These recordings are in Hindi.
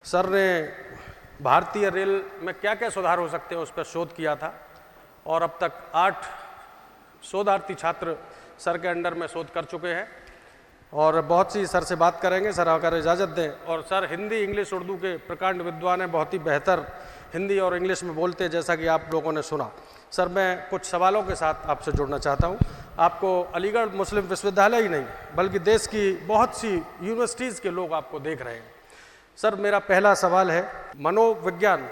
सर ने भारतीय रेल में क्या क्या सुधार हो सकते हैं उस पर शोध किया था और अब तक 8 शोधार्थी छात्र सर के अंडर में शोध कर चुके हैं और बहुत सी सर से बात करेंगे। सर अगर इजाज़त दें। और सर हिंदी इंग्लिश उर्दू के प्रकांड विद्वान हैं, बहुत ही बेहतर हिंदी और इंग्लिश में बोलते हैं जैसा कि आप लोगों ने सुना। सर मैं कुछ सवालों के साथ आपसे जुड़ना चाहता हूँ। आपको अलीगढ़ मुस्लिम विश्वविद्यालय ही नहीं बल्कि देश की बहुत सी यूनिवर्सिटीज़ के लोग आपको देख रहे हैं। सर मेरा पहला सवाल है, मनोविज्ञान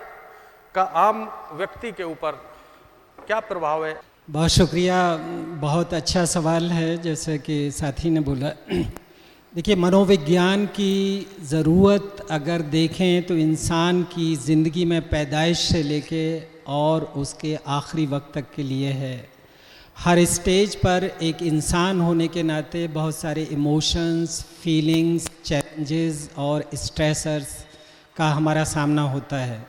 का आम व्यक्ति के ऊपर क्या प्रभाव है? बहुत शुक्रिया, बहुत अच्छा सवाल है। जैसे कि साथी ने बोला, देखिए मनोविज्ञान की ज़रूरत अगर देखें तो इंसान की ज़िंदगी में पैदाइश से लेके और उसके आखिरी वक्त तक के लिए है। हर स्टेज पर एक इंसान होने के नाते बहुत सारे इमोशंस, फीलिंग्स, चैलेंजेस और स्ट्रेसर्स का हमारा सामना होता है।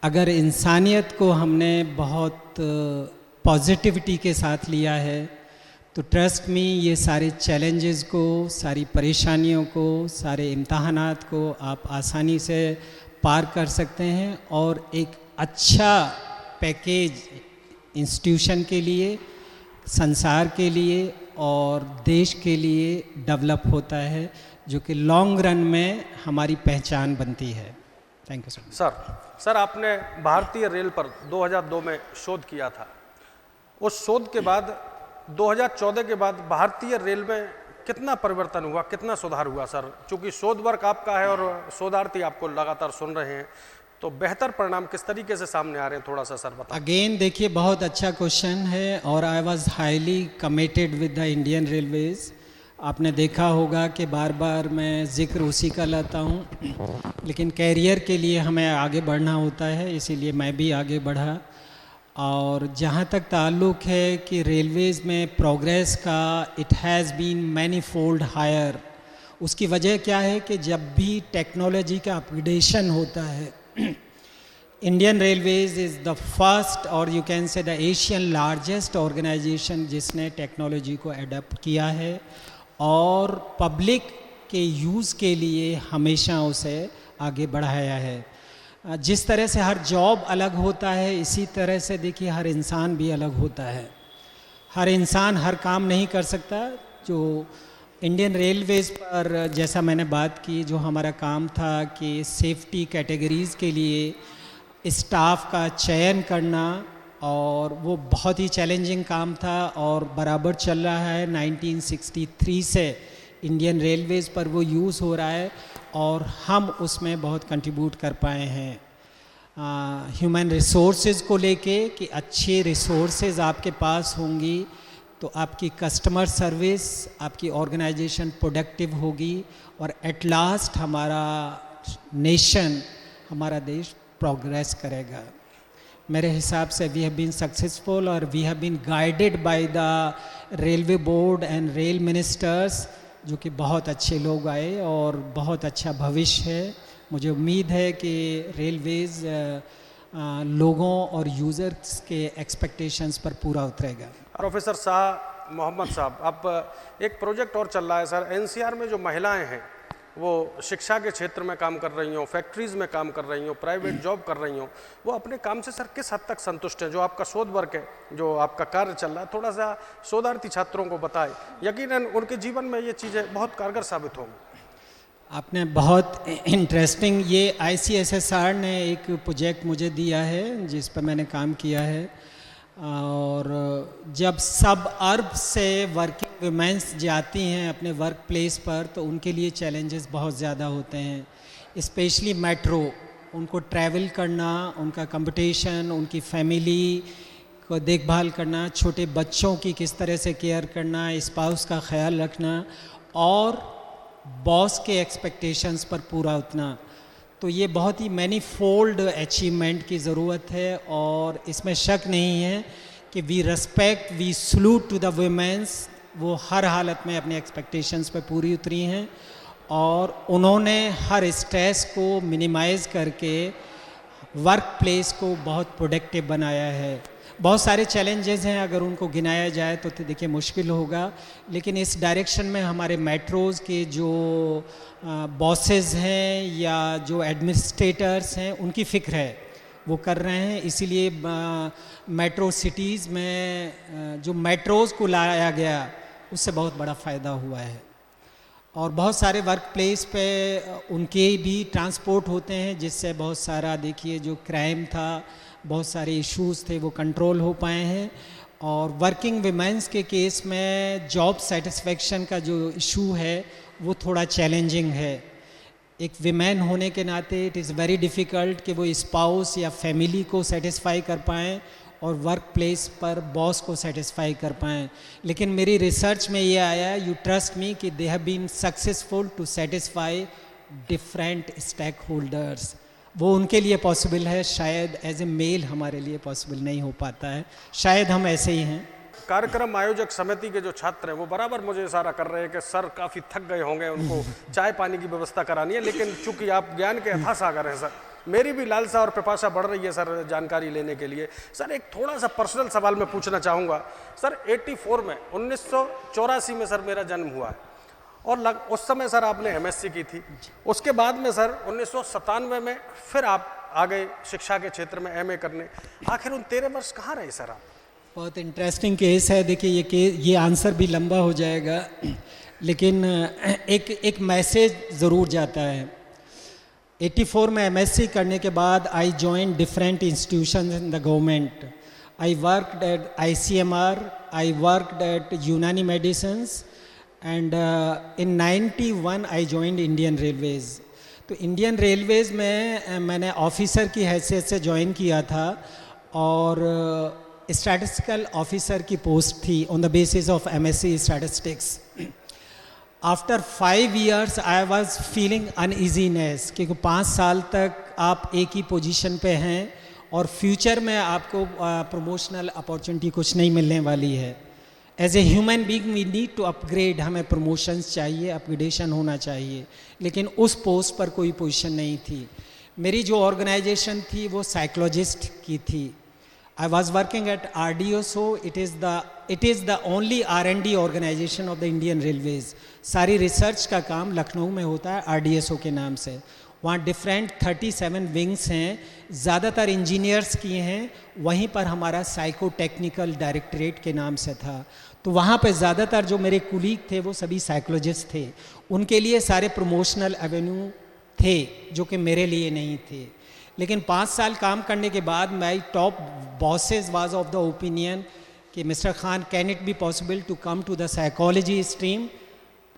अगर इंसानियत को हमने बहुत पॉजिटिविटी के साथ लिया है तो ट्रस्ट मी ये सारे चैलेंजेस को, सारी परेशानियों को, सारे इम्तहानात को आप आसानी से पार कर सकते हैं और एक अच्छा पैकेज इंस्टीट्यूशन के लिए, संसार के लिए और देश के लिए डेवलप होता है, जो कि लॉन्ग रन में हमारी पहचान बनती है। थैंक यू सर आपने भारतीय रेल पर 2002 में शोध किया था। उस शोध के बाद 2014 के बाद भारतीय रेल में कितना परिवर्तन हुआ, कितना सुधार हुआ? सर चूँकि शोध वर्क आपका है और शोधार्थी आपको लगातार सुन रहे हैं, तो बेहतर परिणाम किस तरीके से सामने आ रहे हैं, थोड़ा सा सर बताएं। अगेन देखिए, बहुत अच्छा क्वेश्चन है और I was highly committed with the Indian Railways. आपने देखा होगा कि बार बार मैं जिक्र उसी का लाता हूँ, लेकिन कैरियर के लिए हमें आगे बढ़ना होता है, इसीलिए मैं भी आगे बढ़ा। और जहाँ तक ताल्लुक़ है कि रेलवेज़ में प्रोग्रेस का, it has been many fold higher. उसकी वजह क्या है कि जब भी टेक्नोलॉजी का अपग्रेडेशन होता है, Indian Railways is the first और you can say the Asian largest organisation जिसने टेक्नोलॉजी को एडप्ट किया है और पब्लिक के यूज़ के लिए हमेशा उसे आगे बढ़ाया है। जिस तरह से हर जॉब अलग होता है, इसी तरह से देखिए हर इंसान भी अलग होता है। हर इंसान हर काम नहीं कर सकता। जो इंडियन रेलवेज़ पर जैसा मैंने बात की, जो हमारा काम था कि सेफ्टी कैटेगरीज़ के लिए स्टाफ का चयन करना, और वो बहुत ही चैलेंजिंग काम था और बराबर चल रहा है। 1963 से इंडियन रेलवेज़ पर वो यूज़ हो रहा है और हम उसमें बहुत कंट्रीब्यूट कर पाए हैं। ह्यूमन रिसोर्सेज को लेके कि अच्छे रिसोर्सेज आपके पास होंगी तो आपकी कस्टमर सर्विस, आपकी ऑर्गेनाइजेशन प्रोडक्टिव होगी और एट लास्ट हमारा नेशन, हमारा देश प्रोग्रेस करेगा। मेरे हिसाब से वी हैव बीन सक्सेसफुल और we have been guided by the railway board and rail ministers, जो कि बहुत अच्छे लोग आए और बहुत अच्छा भविष्य है। मुझे उम्मीद है कि रेलवेज़ लोगों और यूज़र्स के एक्सपेक्टेशंस पर पूरा उतरेगा। प्रोफेसर शाह मोहम्मद साहब, अब एक प्रोजेक्ट और चल रहा है सर, एनसीआर में जो महिलाएं हैं वो शिक्षा के क्षेत्र में काम कर रही हों, फैक्ट्रीज़ में काम कर रही हों, प्राइवेट जॉब कर रही हों, वो अपने काम से सर किस हद तक संतुष्ट हैं? जो आपका शोध वर्क है, जो आपका कार्य चल रहा है, थोड़ा सा शोधार्थी छात्रों को बताएं। यकीनन उनके जीवन में ये चीज़ें बहुत कारगर साबित होंगी। आपने बहुत इंटरेस्टिंग, ये ICSSR ने एक प्रोजेक्ट मुझे दिया है जिस पर मैंने काम किया है। और जब सब अर्ब से वर्किंग वुमेन्स जाती हैं अपने वर्क प्लेस पर तो उनके लिए चैलेंजेस बहुत ज़्यादा होते हैं, स्पेशली मेट्रो। उनको ट्रैवल करना, उनका कंपटीशन, उनकी फैमिली को देखभाल करना, छोटे बच्चों की किस तरह से केयर करना, स्पाउस का ख्याल रखना और बॉस के एक्सपेक्टेशंस पर पूरा उतना, तो ये बहुत ही मैनी फोल्ड अचीवमेंट की ज़रूरत है। और इसमें शक नहीं है कि we respect, we salute to the womens. वो हर हालत में अपने एक्सपेक्टेशंस पर पूरी उतरी हैं और उन्होंने हर स्ट्रेस को मिनिमाइज़ करके वर्क प्लेस को बहुत प्रोडक्टिव बनाया है। बहुत सारे चैलेंजेस हैं, अगर उनको गिनाया जाए तो देखिए मुश्किल होगा, लेकिन इस डायरेक्शन में हमारे मेट्रोज़ के जो बॉसेस हैं या जो एडमिनिस्ट्रेटर्स हैं उनकी फ़िक्र है, वो कर रहे हैं। इसीलिए मेट्रो सिटीज़ में जो मेट्रोज़ को लाया गया उससे बहुत बड़ा फ़ायदा हुआ है। और बहुत सारे वर्क प्लेस पे उनके भी ट्रांसपोर्ट होते हैं, जिससे बहुत सारा देखिए जो क्राइम था, बहुत सारे इश्यूज़ थे वो कंट्रोल हो पाए हैं। और वर्किंग विमेंस के केस में जॉब सेटिस्फेक्शन का जो इशू है वो थोड़ा चैलेंजिंग है। एक विमेन होने के नाते इट इज़ वेरी डिफ़िकल्ट कि वो स्पाउस या फैमिली को सेटिस्फाई कर पाएँ और वर्क प्लेस पर बॉस को सेटिस्फाई कर पाएँ। लेकिन मेरी रिसर्च में ये आया, यू ट्रस्ट मी, कि they have been successful to satisfy different stakeholders. वो उनके लिए पॉसिबल है, शायद एज ए मेल हमारे लिए पॉसिबल नहीं हो पाता है, शायद हम ऐसे ही हैं। कार्यक्रम आयोजक समिति के जो छात्र हैं वो बराबर मुझे इशारा कर रहे हैं कि सर काफ़ी थक गए होंगे, उनको चाय पानी की व्यवस्था करानी है, लेकिन चूंकि आप ज्ञान के अथाह सागर हैं सर, मेरी भी लालसा और पिपासा बढ़ रही है सर जानकारी लेने के लिए। सर एक थोड़ा सा पर्सनल सवाल मैं पूछना चाहूँगा। सर 84 में 1984 में सर मेरा जन्म हुआ है और उस समय सर आपने एमएससी की थी। उसके बाद में सर 1997 में फिर आप आ गए शिक्षा के क्षेत्र में एमए करने। आखिर उन 13 वर्ष कहाँ रहे सर आप? बहुत इंटरेस्टिंग केस है। देखिए ये आंसर भी लंबा हो जाएगा, लेकिन एक मैसेज ज़रूर जाता है। 84 में एमएससी करने के बाद I join different institutions in the government. I worked at ICMR, I worked at Unani medicines and in 91 I joined Indian Railways. तो इंडियन रेलवेज़ में मैंने ऑफिसर की हैसियत से ज्वाइन किया था और स्टैटिस्टिकल ऑफिसर की पोस्ट थी on the basis of MSc statistics. After 5 years I was feeling uneasiness, क्योंकि 5 साल तक आप एक ही पोजीशन पे हैं और फ्यूचर में आपको प्रमोशनल अपॉर्चुनिटी कुछ नहीं मिलने वाली है। As a human being we need to upgrade, हमें प्रमोशंस चाहिए, अपग्रेडेशन होना चाहिए, लेकिन उस पोस्ट पर कोई पोजीशन नहीं थी। मेरी जो ऑर्गेनाइजेशन थी वो साइकोलॉजिस्ट की थी। I was working at RDSO. It is the only R&D organization of the Indian Railways. सारी रिसर्च का काम लखनऊ में होता है RDSO के नाम से। वहाँ डिफरेंट 37 विंग्स हैं, ज़्यादातर इंजीनियर्स किए हैं। वहीं पर हमारा साइको टेक्निकल डायरेक्टरेट के नाम से था। तो वहाँ पे ज़्यादातर जो मेरे कुलीग थे वो सभी साइकोलॉजिस्ट थे। उनके लिए सारे प्रमोशनल एवेन्यू थे जो कि मेरे लिए नहीं थे। लेकिन 5 साल काम करने के बाद my top bosses was of the opinion कि mister Khan, can it be possible to come to the psychology stream,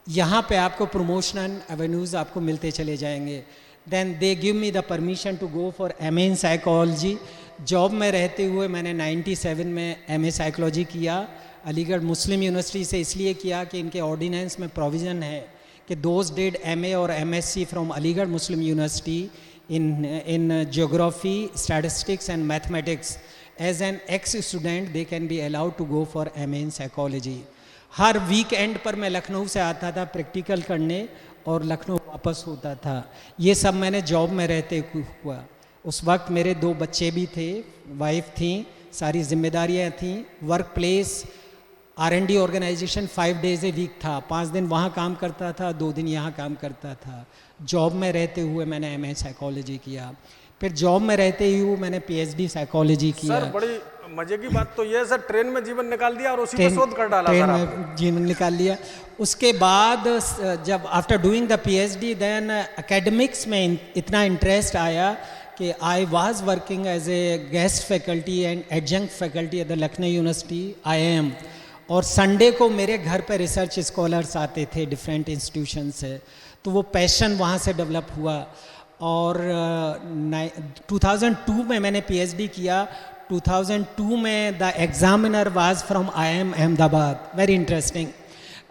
यहाँ पे आपको प्रमोशनल एवेन्यूज़ आपको मिलते चले जाएंगे। Then they give me the permission to go for MA in psychology. Job में रहते हुए मैंने 97 में MA साइकोलॉजी किया। अलीगढ़ मुस्लिम यूनिवर्सिटी से इसलिए किया कि इनके ऑर्डिनेंस में प्रोविज़न है कि दोज डिड MA और MSc from Aligarh Muslim university in geography, statistics and mathematics, as an ex-student they can be allowed to go for MA in psychology. Her weekend पर मैं लखनऊ से आता था प्रैक्टिकल करने और लखनऊ वापस होता था। ये सब मैंने जॉब में रहते हुआ। उस वक्त मेरे 2 बच्चे भी थे, वाइफ थी, सारी जिम्मेदारियाँ थीं। Work place R&D organization 5 days a week था। 5 दिन वहाँ काम करता था, 2 दिन यहाँ काम करता था। जॉब में रहते हुए मैंने MA साइकोलॉजी किया। फिर जॉब में रहते ही मैंने PhD साइकोलॉजी किया। सर बड़ी मजे की बात तो ये सर, ट्रेन में जीवन निकाल दिया और उसी पे शोध कर डाला। ट्रेन में जीवन निकाल लिया। उसके बाद जब after doing the PhD then academics में इतना इंटरेस्ट आया कि I was working as a guest faculty and adjunct faculty at the Lucknow university IIM। और संडे को मेरे घर पर रिसर्च स्कॉलर्स आते थे डिफरेंट इंस्टीट्यूशन से, तो वो पैशन वहाँ से डेवलप हुआ। और 2002 में मैंने PhD किया। 2002 में the examiner was from IIM Ahmedabad, very interesting.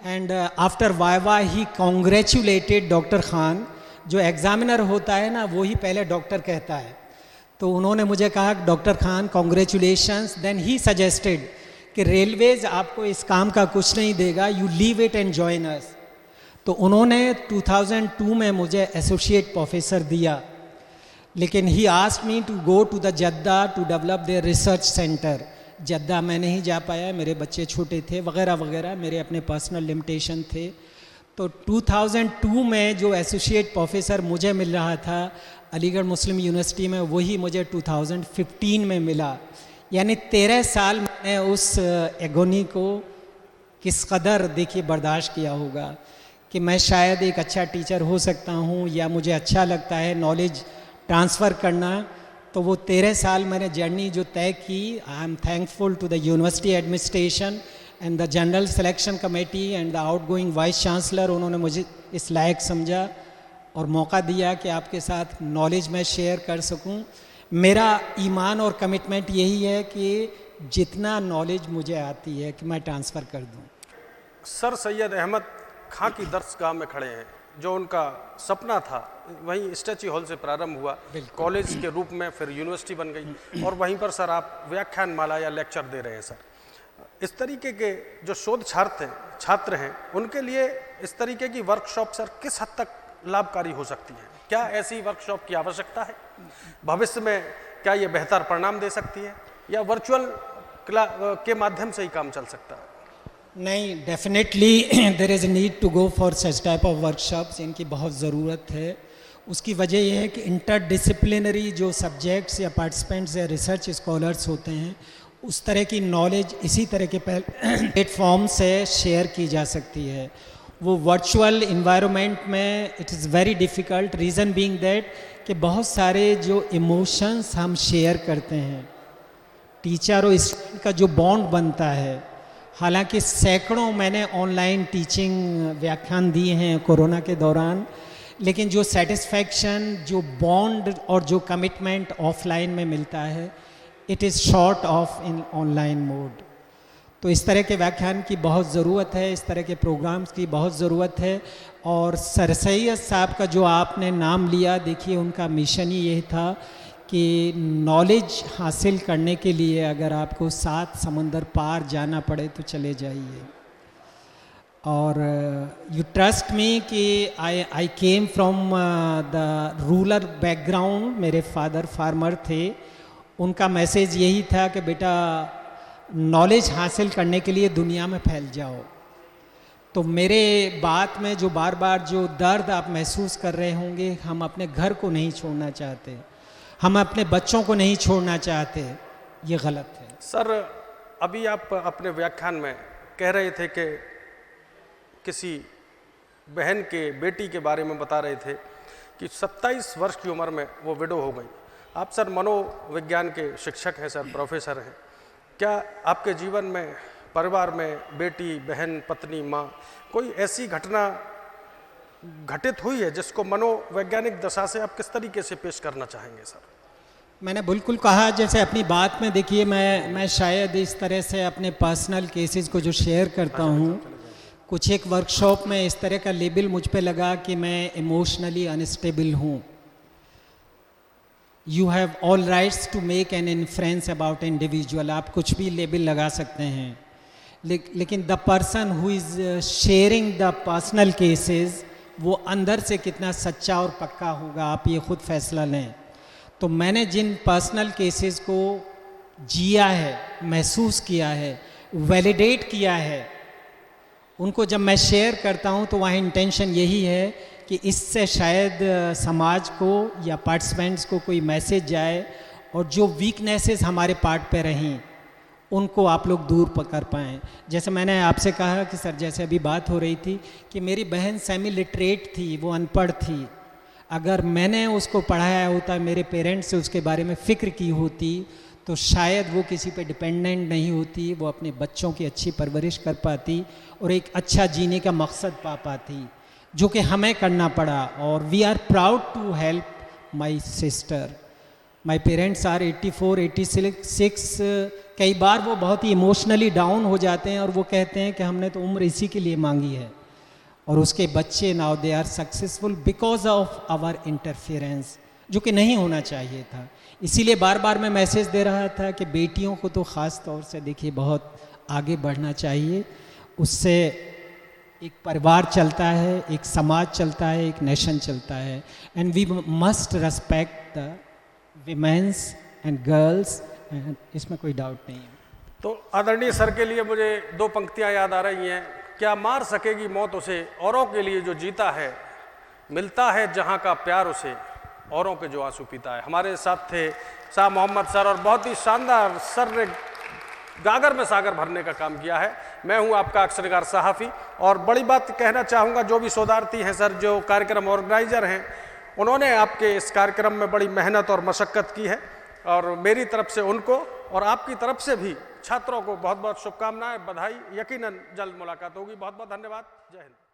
And after viva he congratulated doctor Khan. जो एग्जामिनर होता है ना, वो ही पहले डॉक्टर कहता है। तो उन्होंने मुझे कहा doctor Khan congratulations. Then he suggested कि रेलवेज आपको इस काम का कुछ नहीं देगा, you leave it and join us. तो उन्होंने 2002 में मुझे एसोसिएट प्रोफेसर दिया, लेकिन he asked me to go to the Jeddah to develop their research centre. Jeddah मैं नहीं जा पाया, मेरे बच्चे छोटे थे वगैरह वगैरह, मेरे अपने पर्सनल लिमिटेशन थे। तो 2002 में जो एसोसिएट प्रोफेसर मुझे मिल रहा था अलीगढ़ मुस्लिम यूनिवर्सिटी में, वही मुझे 2015 में मिला। यानी 13 साल मैंने उस एगोनी को किस कदर देखिए बर्दाश्त किया होगा कि मैं शायद एक अच्छा टीचर हो सकता हूँ या मुझे अच्छा लगता है नॉलेज ट्रांसफ़र करना। तो वो 13 साल मैंने जर्नी जो तय की, I am thankful to the university administration and the general selection committee and the outgoing vice chancellor. उन्होंने मुझे इस लायक समझा और मौका दिया कि आपके साथ नॉलेज मैं शेयर कर सकूं। मेरा ईमान और कमिटमेंट यही है कि जितना नॉलेज मुझे आती है कि मैं ट्रांसफ़र कर दूं। सर सैयद अहमद खां की दरसगाह में खड़े हैं। जो उनका सपना था वहीं स्टैच्यू हॉल से प्रारंभ हुआ, कॉलेज के रूप में फिर यूनिवर्सिटी बन गई और वहीं पर सर आप व्याख्यान माला या लेक्चर दे रहे हैं। सर इस तरीके के जो शोध छात्र हैं उनके लिए इस तरीके की वर्कशॉप सर किस हद तक लाभकारी हो सकती है? क्या ऐसी वर्कशॉप की आवश्यकता है? भविष्य में क्या ये बेहतर परिणाम दे सकती है या वर्चुअल के माध्यम से ही काम चल सकता है? नहीं, definitely there is need to go for such type of workshops. इनकी बहुत ज़रूरत है। उसकी वजह यह है कि इंटरडिसिप्लिनरी जो सब्जेक्ट्स या पार्टिसिपेंट्स या रिसर्च स्कॉलर्स होते हैं, उस तरह की नॉलेज इसी तरह के प्लेटफॉर्म से शेयर की जा सकती है। वो वर्चुअल इन्वायरमेंट में it is very difficult, reason being that कि बहुत सारे जो इमोशंस हम शेयर करते हैं, टीचर और स्टूडेंट का जो बॉन्ड बनता है, हालांकि सैकड़ों मैंने ऑनलाइन टीचिंग व्याख्यान दिए हैं कोरोना के दौरान, लेकिन जो सेटिस्फैक्शन, जो बॉन्ड और जो कमिटमेंट ऑफलाइन में मिलता है, it is short of in online mode. तो इस तरह के व्याख्यान की बहुत ज़रूरत है, इस तरह के प्रोग्राम्स की बहुत ज़रूरत है। और सर सैयद साहब का जो आपने नाम लिया, देखिए उनका मिशन ही यही था कि नॉलेज हासिल करने के लिए अगर आपको 7 समंदर पार जाना पड़े तो चले जाइए। और यू ट्रस्ट मी कि I came from the rural background. मेरे फादर फार्मर थे। उनका मैसेज यही था कि बेटा नॉलेज हासिल करने के लिए दुनिया में फैल जाओ। तो मेरे बात में जो बार बार जो दर्द आप महसूस कर रहे होंगे, हम अपने घर को नहीं छोड़ना चाहते, हम अपने बच्चों को नहीं छोड़ना चाहते, ये गलत है। सर अभी आप अपने व्याख्यान में कह रहे थे कि किसी बहन के बेटी के बारे में बता रहे थे कि 27 वर्ष की उम्र में वो विडो हो गई। आप सर मनोविज्ञान के शिक्षक हैं सर, प्रोफेसर हैं। क्या आपके जीवन में, परिवार में बेटी, बहन, पत्नी, माँ, कोई ऐसी घटना घटित हुई है जिसको मनोवैज्ञानिक दशा से आप किस तरीके से पेश करना चाहेंगे सर? मैंने बिल्कुल कहा, जैसे अपनी बात में देखिए मैं शायद इस तरह से अपने पर्सनल केसेस को जो शेयर करता हूँ, कुछ एक वर्कशॉप में इस तरह का लेबल मुझ पे लगा कि मैं इमोशनली अनस्टेबल हूँ। You have all rights to make an inference about individual. आप कुछ भी लेबल लगा सकते हैं, लेकिन the person who is sharing the personal cases, वो अंदर से कितना सच्चा और पक्का होगा, आप ये खुद फैसला लें। तो मैंने जिन पर्सनल केसेस को जिया है, महसूस किया है, वैलिडेट किया है, उनको जब मैं शेयर करता हूँ तो वहाँ इंटेंशन यही है कि इससे शायद समाज को या पार्टिसिपेंट्स को कोई मैसेज जाए और जो वीकनेसेस हमारे पार्ट पे रहीं उनको आप लोग दूर कर पाएँ। जैसे मैंने आपसे कहा कि सर, जैसे अभी बात हो रही थी कि मेरी बहन सेमी लिटरेट थी, वो अनपढ़ थी। अगर मैंने उसको पढ़ाया होता, मेरे पेरेंट्स से उसके बारे में फ़िक्र की होती, तो शायद वो किसी पे डिपेंडेंट नहीं होती, वो अपने बच्चों की अच्छी परवरिश कर पाती और एक अच्छा जीने का मकसद पा पाती, जो कि हमें करना पड़ा। और we are proud to help my sister. My parents are 84, 86। कई बार वो बहुत ही इमोशनली डाउन हो जाते हैं और वो कहते हैं कि हमने तो उम्र इसी के लिए मांगी है, और उसके बच्चे now they are successful because of our interference, जो कि नहीं होना चाहिए था। इसीलिए बार बार मैं मैसेज दे रहा था कि बेटियों को तो ख़ास तौर से देखिए बहुत आगे बढ़ना चाहिए। उससे एक परिवार चलता है, एक समाज चलता है, एक नेशन चलता है। And we must respect the womens and girls, इसमें कोई डाउट नहीं है। तो आदरणीय सर के लिए मुझे दो पंक्तियां याद आ रही हैं। क्या मार सकेगी मौत उसे, औरों के लिए जो जीता है, मिलता है जहां का प्यार उसे, औरों के जो आंसू पीता है। हमारे साथ थे शाह मोहम्मद सर और बहुत ही शानदार सर ने गागर में सागर भरने का काम किया है। मैं हूं आपका अक्सरगार सहाफ़ी और बड़ी बात कहना चाहूँगा, जो भी शोधार्थी हैं सर, जो कार्यक्रम ऑर्गेनाइजर हैं, उन्होंने आपके इस कार्यक्रम में बड़ी मेहनत और मशक्क़त की है और मेरी तरफ से उनको और आपकी तरफ से भी छात्रों को बहुत बहुत शुभकामनाएं, बधाई। यकीनन जल्द मुलाकात होगी। बहुत बहुत धन्यवाद। जय हिंद।